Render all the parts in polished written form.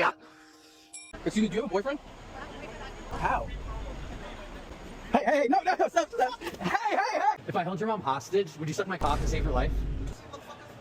away! Excuse me, do you have a boyfriend? How? Hey, no, stop. Hey! If I held your mom hostage, would you suck my cock to save her life?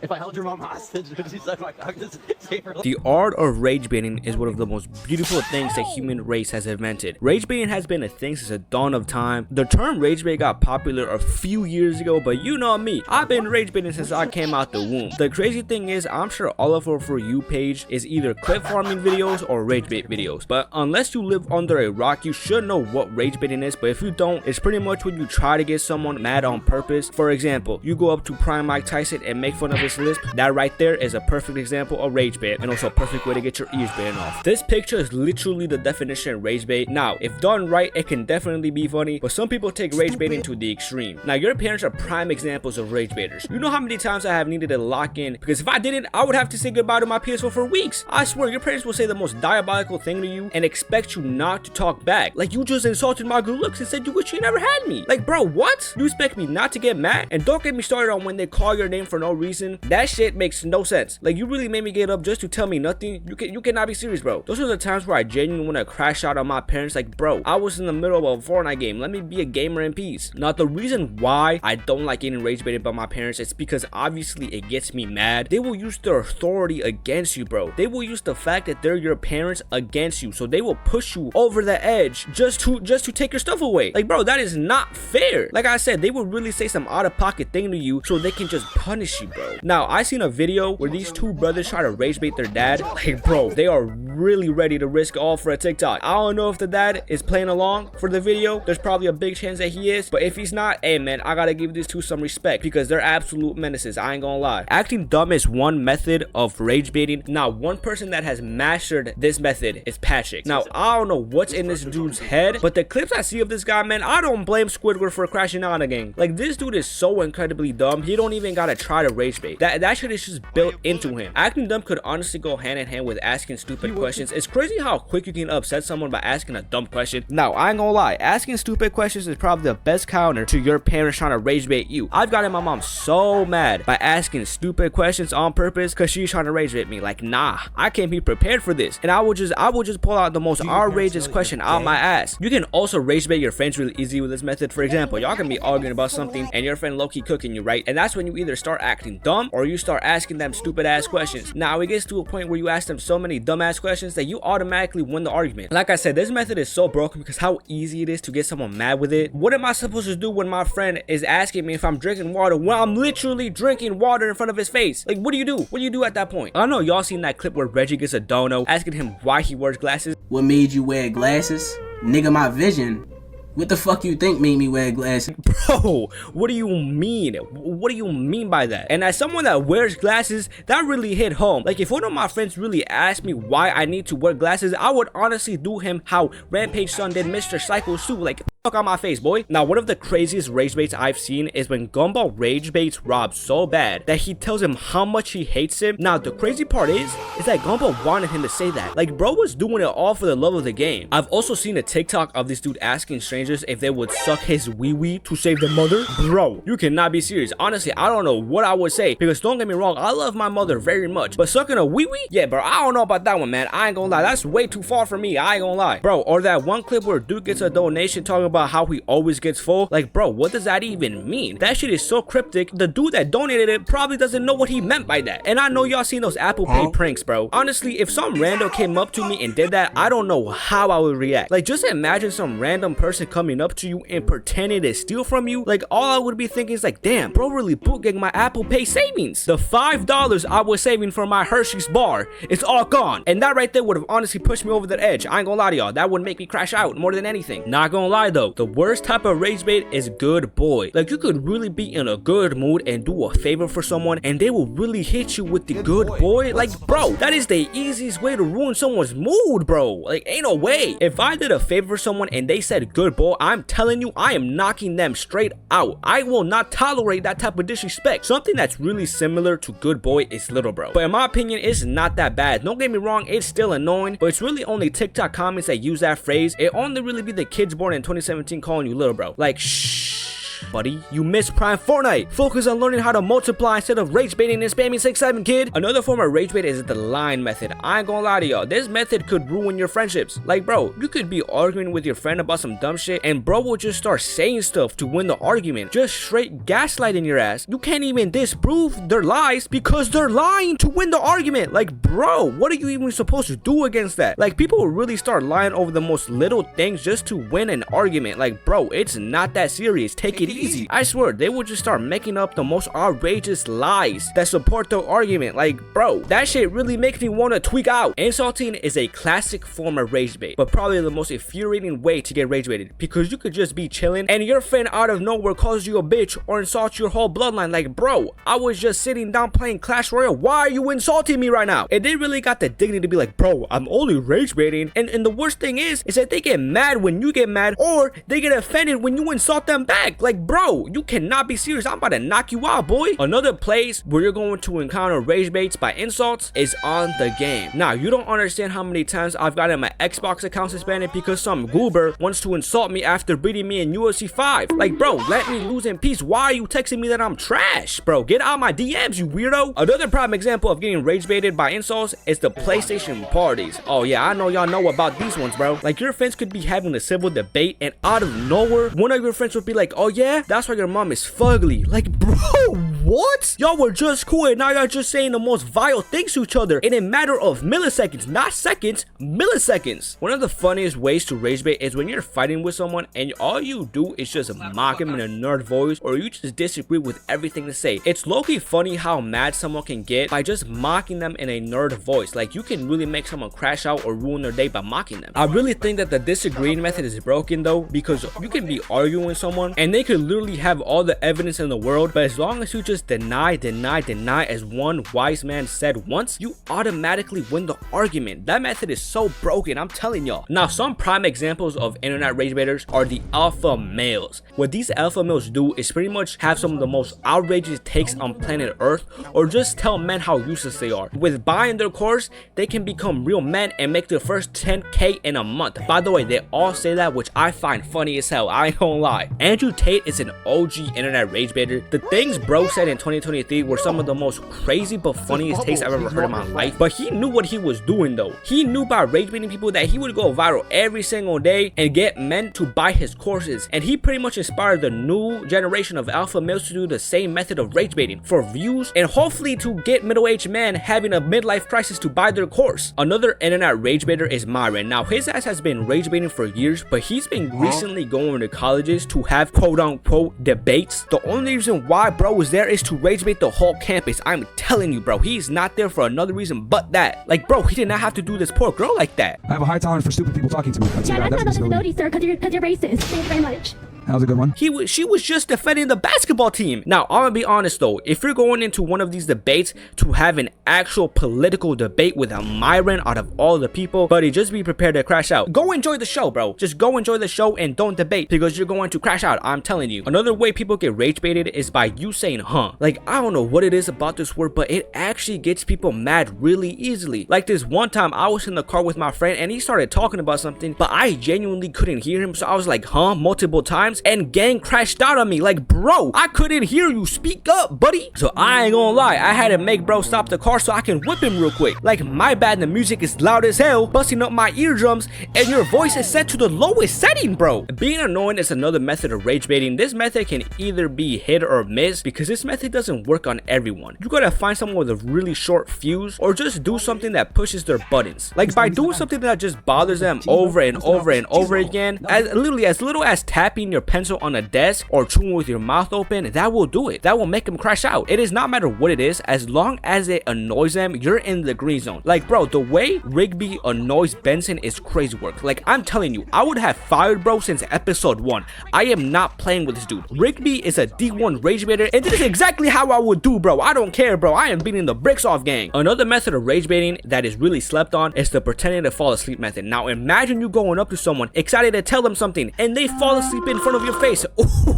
If I held your mom hostage, would you suck my cock to save her life? The art of rage baiting is one of the most beautiful things the human race has invented. Rage baiting has been a thing since the dawn of time. The term rage bait got popular a few years ago, but you know me, I've been rage baiting since I came out the womb. The crazy thing is, I'm sure all of our For You page is either clip farming videos or rage bait videos. But unless you live under a rock, you should know what rage baiting is. But if you don't, it's pretty much when you try to get someone mad on purpose. For example, you go up to Prime Mike Tyson and make fun of his lisp. That right there is a perfect example of rage bait, and also a perfect way to get your ears bitten off. This picture is literally the definition of rage bait. Now, if done right, it can definitely be funny, but some people take rage baiting to the extreme. Now, your parents are prime examples of rage baiters. You know how many times I have needed to lock in, because if I didn't, I would have to say goodbye to my PS4 for weeks. I swear, your parents will say the most diabolical thing to you and expect you not to talk back. Like, you just insulted my good looks and said you wish you never had me. Like, bro, what? You expect me not to get mad? And don't get me started on when they call your name for no reason. That shit makes no sense. Like, you really made me get up just to tell me nothing? You cannot be serious, bro. Those are the times where I genuinely want to crash out on my parents. Like, bro, I was in the middle of a Fortnite game. Let me be a gamer in peace. Now, the reason why I don't like getting rage baited by my parents is because obviously it gets me mad. They will use their authority against you, bro. They will use the fact that they're your parents against you. So they will push you over the edge just to take your stuff away. Like, bro, that is not fair. Like I said, they will really say some out-of-pocket thing to you so they can just punish you, bro. Now, I seen a video where these two brothers try to rage bait their dad. Like, bro, they are really ready to risk all for a TikTok. I don't know if the dad is playing along for the video. There's probably a big chance that he is, but if he's not, hey man, I gotta give these two some respect because they're absolute menaces. I ain't gonna lie. Acting dumb is one method of rage baiting. Now, one person that has mastered this method is Patrick. Now, I don't know what's in this dude's head, but the clips I see of this guy, man, I don't blame Squidward for crashing out on a gang. Like, this dude is so incredibly dumb. He don't even gotta try to rage bait. That shit is just built into him. Acting dumb could honestly go hand in hand with asking stupid questions. It's crazy how quick you can upset someone by asking a dumb question. Now, I ain't gonna lie, asking stupid questions is probably the best counter to your parents trying to rage bait you. I've gotten my mom so mad by asking stupid questions on purpose because she's trying to rage bait me. Like, nah, I can't be prepared for this. And I would just pull out the most outrageous question out my ass. You can also rage bait your friends really easy with this method. For example, y'all can be arguing about something and your friend low-key cooking you, right? And that's when you either start acting dumb or you start asking them stupid ass questions. Now, it gets to a point where you ask them so many dumbass questions that you automatically win the argument. Like I said, this method is so broken because how easy it is to get someone mad with it. What am I supposed to do when my friend is asking me if I'm drinking water when I'm literally drinking water in front of his face? Like, what do you do? What do you do at that point? I know y'all seen that clip where Reggie gets a dono asking him why he wears glasses. What made you wear glasses? Nigga, my vision. What the fuck you think made me wear glasses? Bro, what do you mean? What do you mean by that? And as someone that wears glasses, that really hit home. Like, if one of my friends really asked me why I need to wear glasses, I would honestly do him how Rampage Son did Mr. Psycho Sue. Like, fuck on my face, boy. Now, one of the craziest rage baits I've seen is when Gumball rage baits Rob so bad that he tells him how much he hates him. Now, the crazy part is that Gumball wanted him to say that. Like, bro was doing it all for the love of the game. I've also seen a TikTok of this dude asking strangers if they would suck his wee-wee to save the mother. Bro, you cannot be serious. Honestly, I don't know what I would say because don't get me wrong, I love my mother very much, but sucking a wee-wee? Yeah, bro, I don't know about that one, man. I ain't gonna lie. That's way too far for me. I ain't gonna lie. Bro, or that one clip where dude gets a donation talking about how he always gets full. Like, bro, what does that even mean? That shit is so cryptic. The dude that donated it probably doesn't know what he meant by that. And I know y'all seen those Apple Pay pranks, bro. Honestly, if some rando came up to me and did that, I don't know how I would react. Like, just imagine some random person coming up to you and pretending to steal from you. Like, all I would be thinking is like, damn, bro really bootlegged my Apple Pay savings. The $5 I was saving for my Hershey's bar, it's all gone. And that right there would have honestly pushed me over the edge. I ain't gonna lie to y'all. That would make me crash out more than anything. Not gonna lie though, the worst type of rage bait is good boy. Like, you could really be in a good mood and do a favor for someone and they will really hit you with the good boy. Like, bro, that is the easiest way to ruin someone's mood, bro. Like, ain't no way. If I did a favor for someone and they said good boy, I'm telling you, I am knocking them straight out. I will not tolerate that type of disrespect. Something that's really similar to good boy is little bro, but in my opinion, it's not that bad. Don't get me wrong, it's still annoying, but it's really only TikTok comments that use that phrase. It only really be the kids born in 2017 calling you little bro. Like, shh. buddy. You missed prime Fortnite. Focus on learning how to multiply instead of rage baiting and spamming 6-7, kid. Another form of rage bait is the line method. I ain't gonna lie to y'all, this method could ruin your friendships. Like, bro, you could be arguing with your friend about some dumb shit and bro will just start saying stuff to win the argument, just straight gaslighting your ass. You can't even disprove their lies because they're lying to win the argument. Like, bro, what are you even supposed to do against that? Like, people will really start lying over the most little things just to win an argument. Like, bro, it's not that serious. Take it easy. I swear, they will just start making up the most outrageous lies that support the argument. Like, bro, that shit really makes me want to tweak out. Insulting is a classic form of rage bait, but probably the most infuriating way to get rage baited, because you could just be chilling and your friend out of nowhere calls you a bitch or insults your whole bloodline. Like, bro, I was just sitting down playing Clash Royale. Why are you insulting me right now? And they really got the dignity to be like, bro, I'm only rage baiting. And the worst thing is that they get mad when you get mad, or they get offended when you insult them back. Like, bro, you cannot be serious. I'm about to knock you out, boy. Another place where you're going to encounter rage baits by insults is on the game. Now, you don't understand how many times I've gotten my Xbox account suspended because some goober wants to insult me after beating me in UFC 5. Like, bro, let me lose in peace. Why are you texting me that I'm trash? Bro, get out my DMs, you weirdo. Another prime example of getting rage baited by insults is the PlayStation parties. Oh yeah, I know y'all know about these ones, bro. Like, your friends could be having a civil debate and out of nowhere, one of your friends would be like, oh yeah, that's why your mom is fugly. Like, bro, what? Y'all were just cool and now y'all just saying the most vile things to each other in a matter of milliseconds, not seconds, milliseconds. One of the funniest ways to rage bait is when you're fighting with someone and all you do is just mock him in a nerd voice, or you just disagree with everything they say. It's low-key funny how mad someone can get by just mocking them in a nerd voice. Like, you can really make someone crash out or ruin their day by mocking them. I really think that the disagreeing method is broken though, because you can be arguing with someone and they could literally have all the evidence in the world, but as long as you just deny as one wise man said once, you automatically win the argument. That method is so broken, I'm telling y'all. Now, some prime examples of internet rage baiters are the alpha males. What these alpha males do is pretty much have some of the most outrageous takes on planet Earth, or just tell men how useless they are. With buying their course, they can become real men and make their first 10K in a month. By the way, they all say that, which I find funny as hell. I ain't gonna lie. Andrew Tate is an OG internet rage baiter. The things bro said in 2023 were some of the most crazy but funniest takes I've ever heard in my life. But he knew what he was doing though. He knew by rage baiting people that he would go viral every single day and get men to buy his courses. And he pretty much inspired the new generation of alpha males to do the same method of rage baiting for views and hopefully to get middle-aged men having a midlife crisis to buy their course. Another internet rage baiter is Myron. Now, his ass has been rage baiting for years, but he's been recently going to colleges to have quote-unquote debates. The only reason why bro was there is to rage bait the whole campus. I'm telling you, bro, he's not there for another reason but that. Like, bro, he did not have to do this poor girl like that. I have a high tolerance for stupid people talking to me. Yeah, that's not noticability, sir, because you're racist. Thank you very much. That was a good one. She was just defending the basketball team. Now, I'm gonna be honest though, if you're going into one of these debates to have an actual political debate with a Myron out of all the people, buddy, just be prepared to crash out. Go enjoy the show, bro. Just go enjoy the show and don't debate, because you're going to crash out, I'm telling you. Another way people get rage baited is by you saying huh. Like, I don't know what it is about this word, but it actually gets people mad really easily. Like, this one time I was in the car with my friend and he started talking about something, but I genuinely couldn't hear him, so I was like huh multiple times and gang crashed out on me. Like, bro, I couldn't hear you, speak up, buddy. So I ain't gonna lie, I had to make bro stop the car so I can whip him real quick. Like, my bad, the music is loud as hell, busting up my eardrums, and your voice is set to the lowest setting, bro. Being annoying is another method of rage baiting. This method can either be hit or miss, because this method doesn't work on everyone. You gotta find someone with a really short fuse, or just do something that pushes their buttons. Like, by doing something that just bothers them over and over and over again, as little as tapping your pencil on a desk or chewing with your mouth open, that will do it. That will make them crash out. It does not matter what it is, as long as it annoys them, you're in the green zone. Like, bro, the way Rigby annoys Benson is crazy work. Like, I'm telling you, I would have fired bro since episode 1. I am not playing with this dude. Rigby is a D1 rage baiter, and this is exactly how I would do, bro. I don't care, bro. I am beating the bricks off, gang. Another method of rage baiting that is really slept on is the pretending to fall asleep method. Now, imagine you going up to someone excited to tell them something and they fall asleep in front front of your face.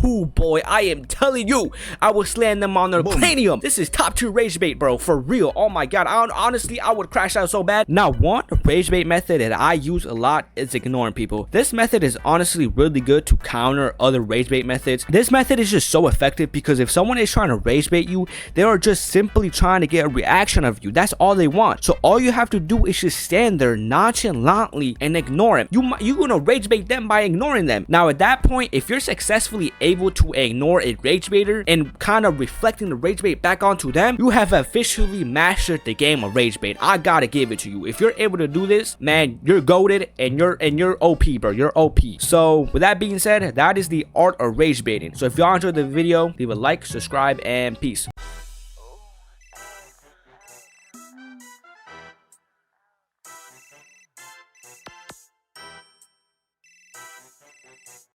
Ooh, boy, I am telling you, I will slam them on their cranium. This is top tier rage bait, bro, for real. Oh my god, honestly, I would crash out so bad. Now, one rage bait method that I use a lot is ignoring people. This method is honestly really good to counter other rage bait methods. This method is just so effective because if someone is trying to rage bait you, they are just simply trying to get a reaction of you. That's all they want. So all you have to do is just stand there nonchalantly and ignore him. You're gonna rage bait them by ignoring them. Now at that point, if you're successfully able to ignore a rage baiter and kind of reflecting the rage bait back onto them, you have officially mastered the game of rage bait. I gotta give it to you. If you're able to do this, man, you're goated and you're OP, bro. You're OP. So with that being said, that is the art of rage baiting. So if y'all enjoyed the video, leave a like, subscribe, and peace.